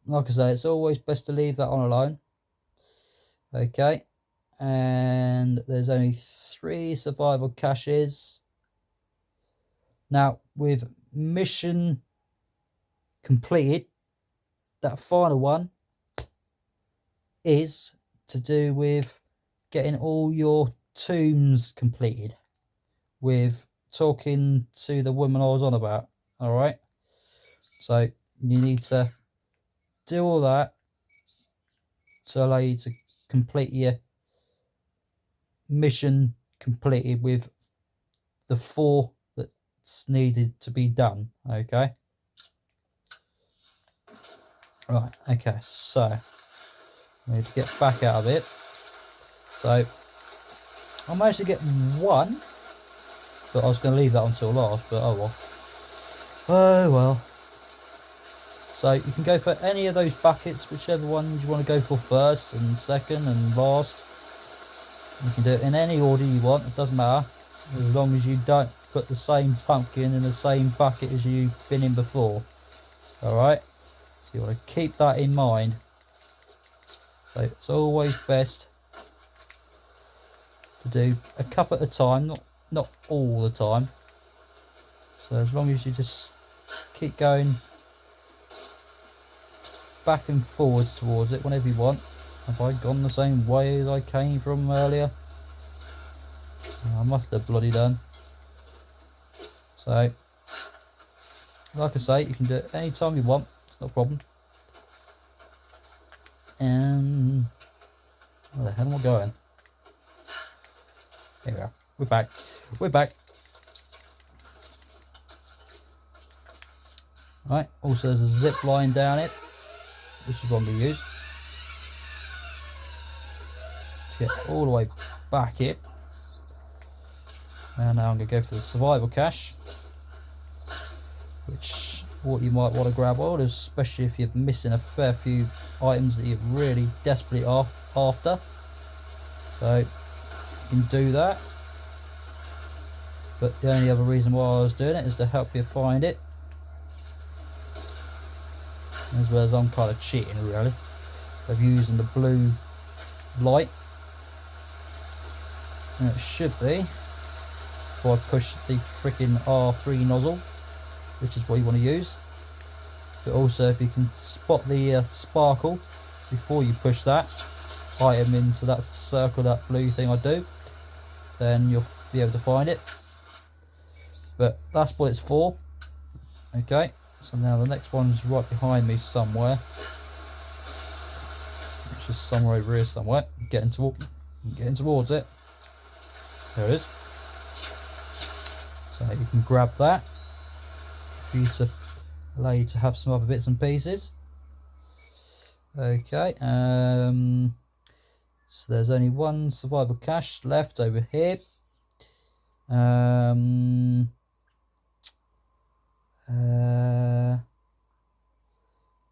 like I say, it's always best to leave that on alone. Okay, and there's only 3 survival caches. Now with mission completed, that final one is to do with getting all your tombs completed, with talking to the woman I was on about. All right, so you need to do all that to allow you to complete your mission completed with the 4 that's needed to be done. Okay. Right, okay, so I need to get back out of it. So I managed to get 1, but I was going to leave that until last, but oh well. Oh well. So you can go for any of those buckets, whichever ones you want to go for first and second and last. You can do it in any order you want, it doesn't matter, as long as you don't put the same pumpkin in the same bucket as you've been in before. Alright, so you want to keep that in mind. So it's always best to do a couple at a time, not all the time. So as long as you just keep going back and forwards towards it whenever you want. Have I gone the same way as I came from earlier? I must have bloody done. So like I say, you can do it any time you want, it's not a problem. And where the hell am I going? Here we are. We're back. Right, also there's a zip line down it, which is what I'm going to use to get all the way back here. And now I'm going to go for the survival cache, which what you might want to grab hold of, especially if you're missing a fair few items that you're really desperately after. So you can do that, but the only other reason why I was doing it is to help you find it, as well as I'm kind of cheating really of using the blue light. And it should be, if I push the freaking R3 nozzle, which is what you want to use. But also if you can spot the sparkle before you push that item into that circle, that blue thing I do, then you'll be able to find it. But that's what it's for. Okay, so now the next one's right behind me somewhere, which is somewhere over here somewhere. Getting towards it. There it is. So you can grab that for you to allow you to have some other bits and pieces. Okay, so there's only 1 survival cache left over here.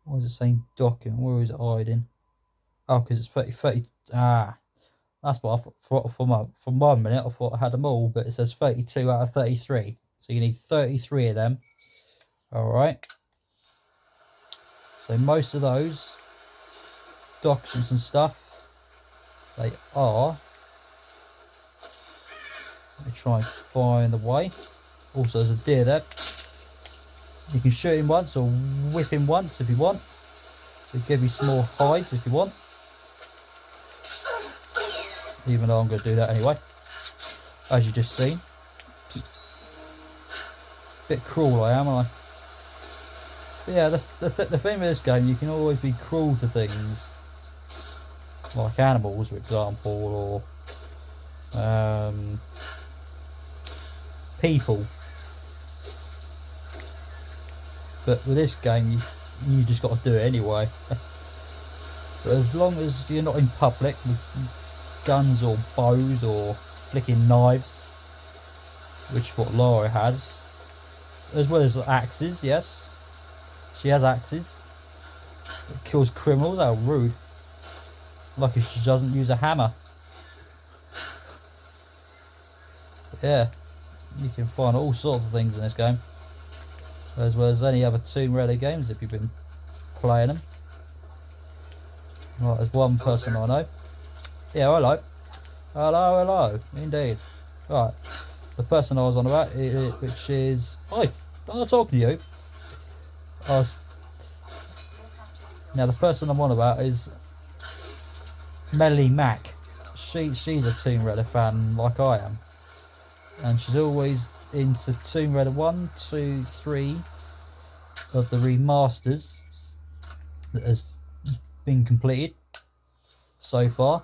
What is it saying? Document. Where is it hiding? Oh, because it's 30. That's what I thought. From 1 minute, I thought I had them all, but it says 32 out of 33. So you need 33 of them. All right. So most of those documents and stuff, they are. Let me try and find the way. Also, there's a deer there. You can shoot him once or whip him once if you want. So give you some more hides if you want. Even though I'm going to do that anyway. As you just seen. Bit cruel I am, aren't I? But yeah, the thing with this game, you can always be cruel to things. Like animals, for example, or people. But with this game, you just got to do it anyway. But as long as you're not in public with guns or bows or flicking knives, which is what Laura has, as well as axes, yes. She has axes. It kills criminals, how rude. Lucky she doesn't use a hammer. But yeah, you can find all sorts of things in this game. As well as any other Tomb Raider games if you've been playing them. Right, there's one person I know. Yeah, hello. Hello, indeed. Right, the person I was on about, which is... Hi, I'm not talking to you. Now the person I'm on about is Melly Mac. She's a Tomb Raider fan like I am. And she's always into Tomb Raider 1, 2, 3 of the remasters that has been completed so far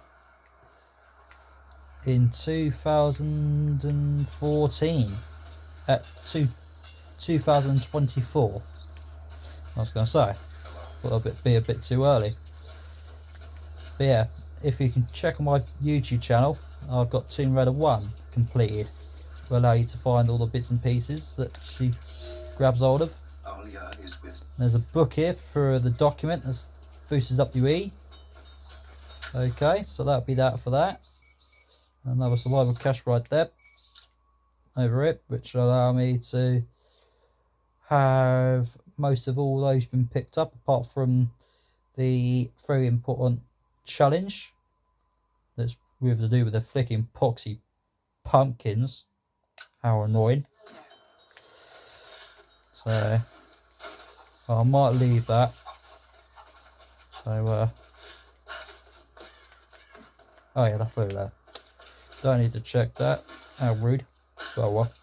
in 2014 at 2024. I was going to say, thought it'd be a bit too early. But yeah, if you can check on my YouTube channel, I've got Tomb Raider 1 completed. Will allow you to find all the bits and pieces that she grabs hold of. There's a book here for the document that boosts up your E. Okay, so that'll be that for that. Another survival cache right there over it, which will allow me to have most of all those been picked up, apart from the very important challenge that's with to do with the flicking poxy pumpkins. How annoying. So I might leave that. So oh yeah, that's over there. Don't need to check that. How rude. Oh well.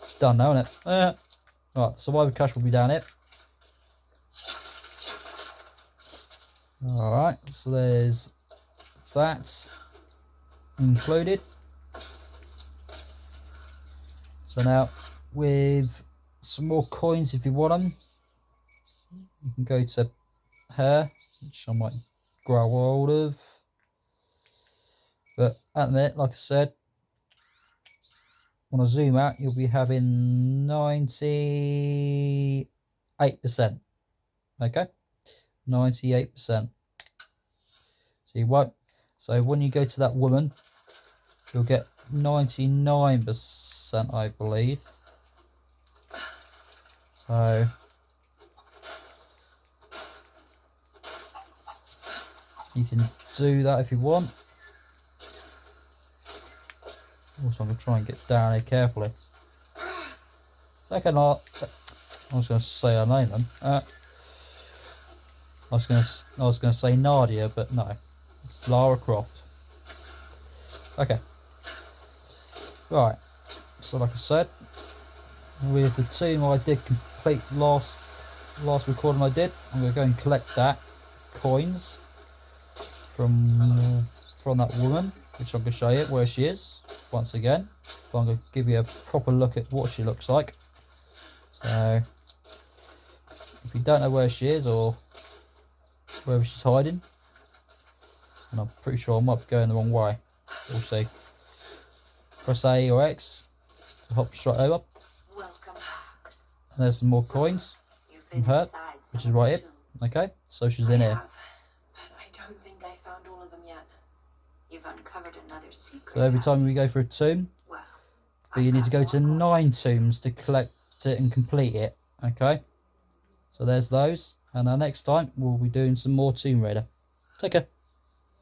It's done now, isn't it? Right, survivor cache will be down here. Alright, so there's that included. So now, with some more coins if you want them, you can go to her, which I might grab hold of. But at the minute, like I said, when I zoom out, you'll be having 98%. Okay, 98%. So you won't. So when you go to that woman, you'll get 99%, I believe. So you can do that if you want. Also, I'm going to try and get down here carefully. Second, I was going to say her name then. I was going to say Nadia, but no, it's Lara Croft. Okay. Right. So, like I said, with the tomb I did complete last recording I did, I'm going to go and collect that coins from that woman, which I'm going to show you where she is once again. But I'm going to give you a proper look at what she looks like. So if you don't know where she is or where she's hiding, and I'm pretty sure I might be going the wrong way, we'll see. Press A or X to hop straight over. Welcome back. There's some more coins from her, which is right here. Okay, so she's in I here. have, but I don't think I found all of them yet. You've uncovered another secret. So every time we go for a tomb, Well, but you need to go to 9 tombs to collect it and complete it. Okay, so there's those, and next time we'll be doing some more Tomb Raider. Take care.